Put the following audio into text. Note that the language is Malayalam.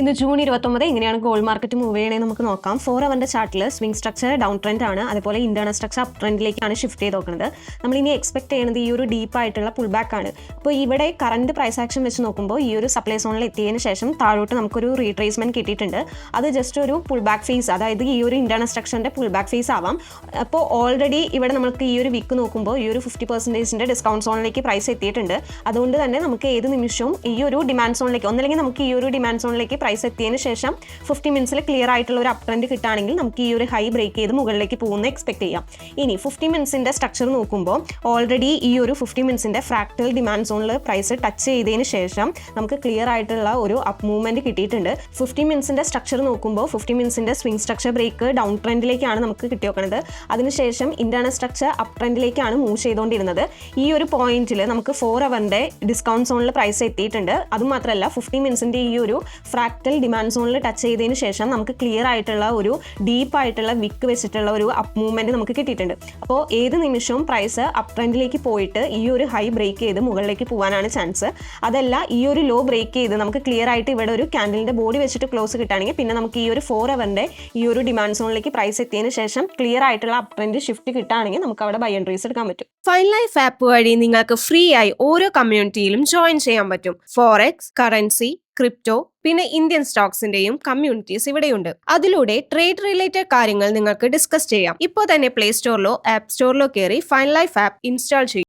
ഇന്ന് ജൂൺ 29 എങ്ങനെയാണ് ഗോൾഡ് മാർക്കറ്റ് മൂവ് ചെയ്യണേ നമുക്ക് നോക്കാം. 4 അവറിന്റെ ചാർട്ടിൽ സ്വിംഗ് സ്ട്രക്ചർ ഡൗൺ ട്രെൻഡ് ആണ്, അതുപോലെ ഇന്റേണൽ സ്ട്രക്ചർ അപ്പ് ട്രെൻഡിലേക്കാണ് ഷിഫ്റ്റ് ചെയ്ത് നോക്കുന്നത്. നമ്മൾ ഇനി എക്സ്പെക്ട് ചെയ്യുന്നത് ഈ ഒരു ഡീപ്പ് ആയിട്ടുള്ള പുൾ ബാക്ക് ആണ്. അപ്പോൾ ഇവിടെ കറണ്ട് പ്രൈസ് ആക്ഷൻ വെച്ച് നോക്കുമ്പോൾ ഈ ഒരു സപ്ലൈ സോണിൽ എത്തിയതിന് ശേഷം താഴോട്ട് നമുക്കൊരു റീട്രേസ്മെന്റ് കിട്ടിയിട്ടുണ്ട്. അത് ജസ്റ്റ് ഒരു പുൾ ബാക്ക് ഫേസ്, അതായത് ഈ ഒരു ഇന്റേണൽ സ്ട്രക്ചറിന്റെ പുൾ ബാക്ക് ഫേസ് ആവാം. അപ്പോൾ ഓൾറെഡി ഇവിടെ നമുക്ക് ഈ ഒരു വിക്ക് നോക്കുമ്പോൾ ഈ ഒരു 50% ഡിസ്കൗണ്ട് സോണിലേക്ക് പ്രൈസ് എത്തിയിട്ടുണ്ട്. അതുകൊണ്ട് തന്നെ നമുക്ക് ഏത് നിമിഷവും ഈ ഒരു ഡിമാൻഡ് സോണിലേക്ക്, ഒന്നല്ലെങ്കിൽ നമുക്ക് ഈ ഒരു ഡിമാൻഡ് സോണിലേക്ക് പ്രൈസ് എത്തിയതിന് ശേഷം 50 മിനിറ്റ്സിൽ ക്ലിയർ ആയിട്ടുള്ള ഒരു അപ് ട്രെൻഡ് കിട്ടുകയാണെങ്കിൽ നമുക്ക് ഈ ഒരു ഹൈ ബ്രേക്ക് ചെയ്ത് മുകളിലേക്ക് പോകുന്ന എക്സ്പെക്ട് ചെയ്യാം. ഇനി 50 മിനിറ്റ്സിന്റെ സ്ട്രക്ചർ നോക്കുമ്പോൾ ഓൾറെഡി ഈ ഒരു 50 മിനിറ്റ്സിന്റെ ഫ്രാക്ടൽ ഡിമാൻഡ് സോണിൽ പ്രൈസ് ടച്ച് ചെയ്തതിന് ശേഷം നമുക്ക് ക്ലിയർ ആയിട്ടുള്ള ഒരു അപ്പ് മൂവ്മെന്റ് കിട്ടിയിട്ടുണ്ട്. 50 മിനിറ്റ്സിന്റെ സ്ട്രക്ചർ നോക്കുമ്പോൾ 50 മിനിറ്റ്സിന്റെ സ്വിംഗ് സ്ട്രക്ചർ ബ്രേക്ക് ഡൗൺ ട്രെൻഡിലേക്കാണ് നമുക്ക് കിട്ടിയോക്കുന്നത്. അതിനുശേഷം ഇന്റേണൽ സ്ട്രക്ചർ അപ്പ് ട്രെൻഡിലേക്കാണ് മൂവ് ചെയ്തുകൊണ്ടിരുന്നത്. ഈ ഒരു പോയിന്റിൽ നമുക്ക് 4 അവറിന്റെ ഡിസ്കൗണ്ട് സോണിൽ പ്രൈസ് എത്തിയിട്ടുണ്ട്. അതുമാത്രമല്ല 50 മിനിറ്റ്സിന്റെ ഈ ഒരു ഫ്രാക്ടൽ ഡിമാൻഡ് സോണിൽ ടച്ച് ചെയ്തതിന് ശേഷം നമുക്ക് ക്ലിയർ ആയിട്ടുള്ള ഒരു ഡീപ്പ് ആയിട്ടുള്ള വിക്ക് വെച്ചിട്ടുള്ള ഒരു അപ്പ് മൂവ്മെന്റ് നമുക്ക് കിട്ടിയിട്ടുണ്ട്. അപ്പോൾ ഏത് നിമിഷവും പ്രൈസ് അപ്പ് ട്രെൻഡിലേക്ക് പോയിട്ട് ഈ ഒരു ഹൈ ബ്രേക്ക് ചെയ്ത് മുകളിലേക്ക് പോകാനാണ് ചാൻസ്. അതല്ല ഈ ഒരു ലോ ബ്രേക്ക് ചെയ്ത് നമുക്ക് ക്ലിയർ ആയിട്ട് ഇവിടെ ഒരു ക്യാൻഡലിന്റെ ബോഡി വെച്ചിട്ട് ക്ലോസ് കിട്ടുകയാണെങ്കിൽ പിന്നെ നമുക്ക് ഈ ഒരു 4 അവറിന്റെ ഈ ഒരു ഡിമാൻഡ് സോണിലേക്ക് പ്രൈസ് എത്തിയതിന് ശേഷം ക്ലിയർ ആയിട്ടുള്ള അപ്പ് ട്രെൻഡ് ഷിഫ്റ്റ് കിട്ടുകയാണെങ്കിൽ നമുക്ക് അവിടെ ബൈ ആൻഡ് റേസ് എടുക്കാൻ പറ്റും. ഫൈൻ ലൈഫ് ആപ്പ് വഴി നിങ്ങൾക്ക് ഫ്രീ ആയി ഓരോ കമ്മ്യൂണിറ്റിയിലും ജോയിൻ ചെയ്യാൻ പറ്റും. ഫോറക്സ്, കറൻസി, ക്രിപ്റ്റോ, പിന്നെ ഇന്ത്യൻ സ്റ്റോക്സിന്റെയും കമ്മ്യൂണിറ്റീസ് ഇവിടെയുണ്ട്. അതിലൂടെ ട്രേഡ് റിലേറ്റഡ് കാര്യങ്ങൾ നിങ്ങൾക്ക് ഡിസ്കസ് ചെയ്യാം. ഇപ്പോൾ തന്നെ പ്ലേ സ്റ്റോറിലോ ആപ്പ് സ്റ്റോറിലോ കയറി ഫൈൻ ലൈഫ് ആപ്പ് ഇൻസ്റ്റാൾ ചെയ്യും.